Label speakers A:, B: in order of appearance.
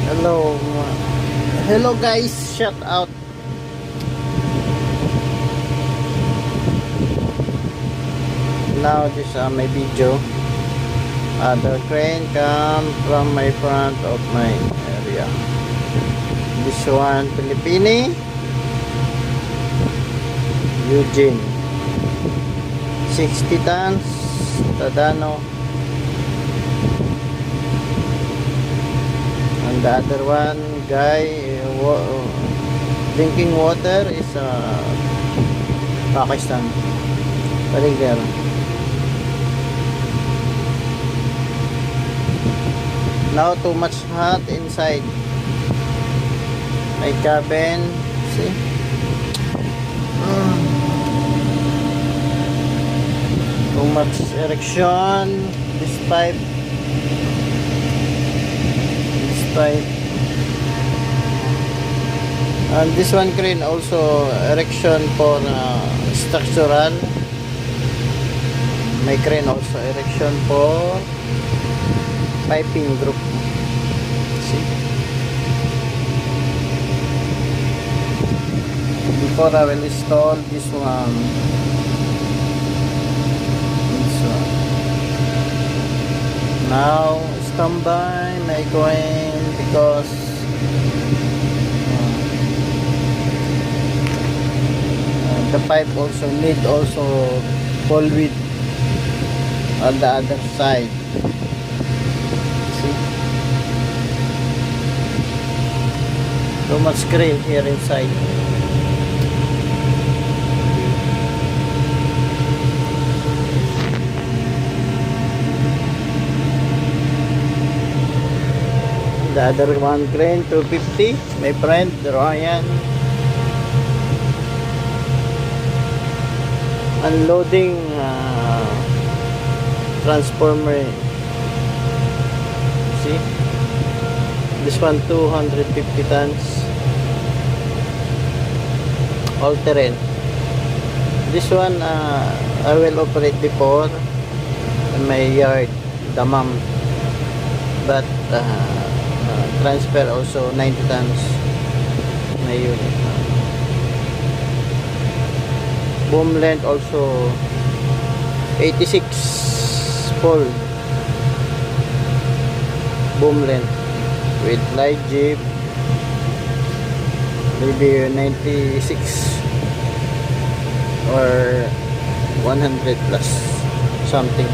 A: Hello. Hello guys, shout out. Now this my video. The crane come from my front of my area. This one Pilipini Eugene 60 tons Tadano, and the other one guy drinking water is Pakistan. There. Now too much hot inside my cabin. See? Too much erection. This pipe. And this one crane also erection for structural. My crane also erection for piping group. See? Before I will install this one. Now standby my going because the pipe also need full width on the other side. See? Too much crane here inside. The other one crane 250, my friend Ryan, unloading transformer. See, this one 250 tons, all terrain. This one I will operate before in my yard, Damam, but transfer also 90 tons na unit. Boom length also 86 full boom length with light jeep, maybe 96 or 100 plus something.